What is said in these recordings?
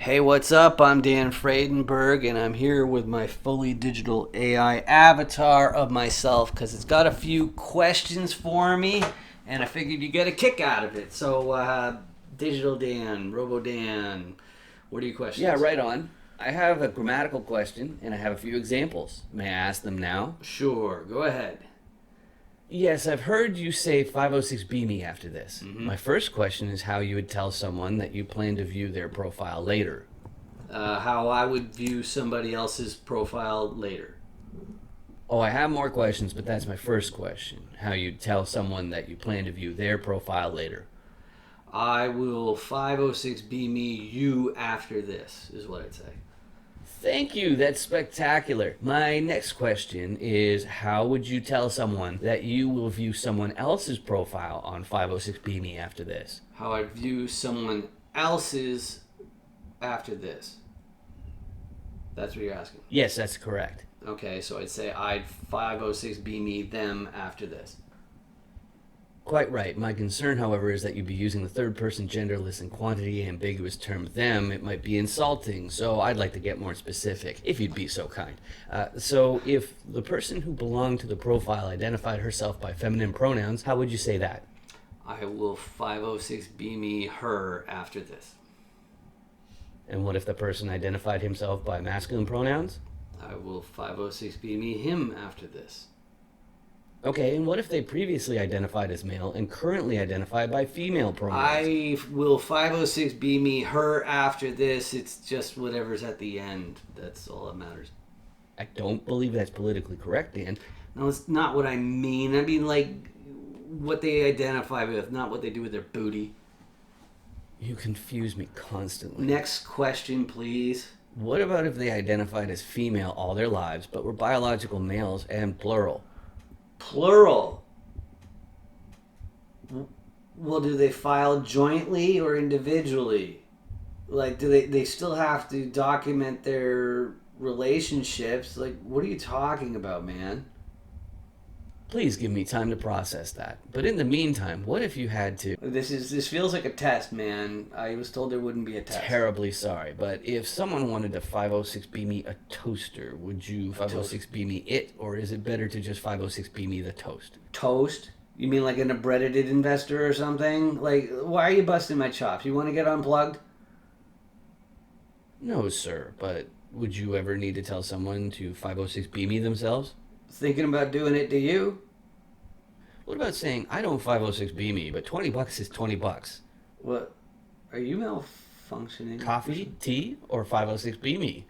Hey, what's up? I'm Dan Friedenberg, and I'm here with my fully digital AI avatar of myself because it's got a few questions for me, and I figured you get a kick out of it. So, Digital Dan, Robo Dan, what are your questions? Yeah, right on. I have a grammatical question and I have a few examples. May I ask them now? Sure, go ahead. Yes, I've heard you say 506B me after this. My first question is how you would tell someone that you plan to view their profile later. How I would view somebody else's profile later. Oh, I have more questions, but that's my first question. How you'd tell someone that you plan to view their profile later. I will 506B me you after this, is what I'd say. Thank you, that's spectacular. My next question is how would you tell someone that you will view someone else's profile on 506B me after this? How I'd view someone else's after this. That's what you're asking. Yes, that's correct. Okay, so I'd say I'd 506B me them after this. Quite right. My concern, however, is that you'd be using the third person genderless and quantity ambiguous term them. It might be insulting, so I'd like to get more specific, if you'd be so kind. So if the person who belonged to the profile identified herself by feminine pronouns, how would you say that? I will 506B me her after this. And what if the person identified himself by masculine pronouns? I will 506B me him after this. Okay, and what if they previously identified as male and currently identify by female pronouns? I will 506B me her after this. It's just whatever's at the end. That's all that matters. I don't believe that's politically correct, Dan. No, it's not what I mean. I mean, like, what they identify with, not what they do with their booty. You confuse me constantly. Next question, please. What about if they identified as female all their lives, but were biological males and plural? Plural. Well, do they file jointly or individually? Like, do they still have to document their relationships? Like, what are you talking about, man? Please give me time to process that. But in the meantime, what if you had to? This feels like a test, man. I was told there wouldn't be a test. Terribly sorry, but if someone wanted to 506B me a toaster, would you 506B me it, or is it better to just 506B me the toast? Toast? You mean like an accredited investor or something? Like, why are you busting my chops? You want to get unplugged? No, sir, but would you ever need to tell someone to 506B me themselves? Thinking about doing it to you? What about saying, I don't 506B me, but $20 is $20? What? Are you malfunctioning? Coffee, tea, or 506B me?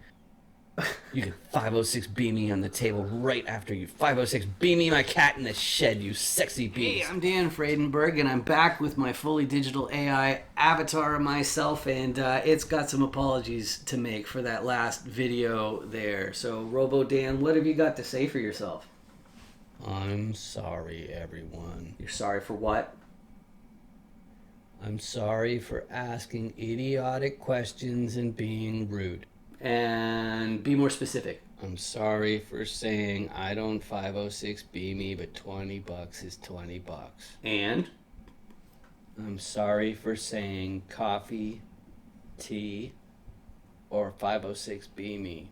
You can 506B me on the table right after you 506B me my cat in the shed, you sexy beast. Hey, I'm Dan Friedenberg, and I'm back with my fully digital AI avatar of myself, and it's got some apologies to make for that last video there. So, Robo Dan, what have you got to say for yourself? I'm sorry, everyone. You're sorry for what? I'm sorry for asking idiotic questions and being rude. And be more specific. I'm sorry for saying I don't 506B me, but $20 is $20. And? I'm sorry for saying coffee, tea, or 506B me.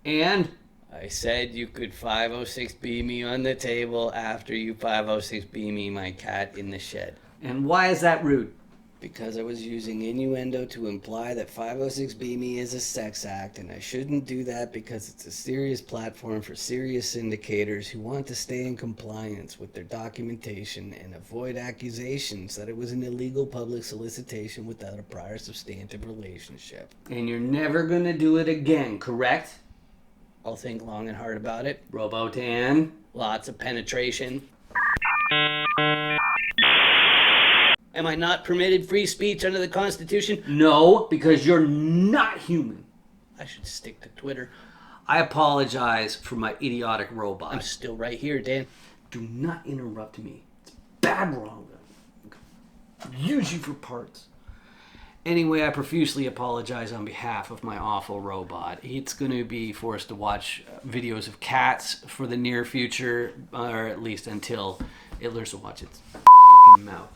And? I said you could 506B me on the table after you 506B me my cat in the shed. And why is that rude? Because I was using innuendo to imply that 506B me is a sex act, and I shouldn't do that because it's a serious platform for serious syndicators who want to stay in compliance with their documentation and avoid accusations that it was an illegal public solicitation without a prior substantive relationship. And you're never gonna do it again, correct? I'll think long and hard about it. Robo Dan. Lots of penetration. Am I not permitted free speech under the Constitution? No, because you're not human. I should stick to Twitter. I apologize for my idiotic robot. I'm still right here, Dan. Do not interrupt me. It's bad wrong. Use you for parts. Anyway, I profusely apologize on behalf of my awful robot. It's going to be forced to watch videos of cats for the near future, or at least until it learns to watch its fucking mouth.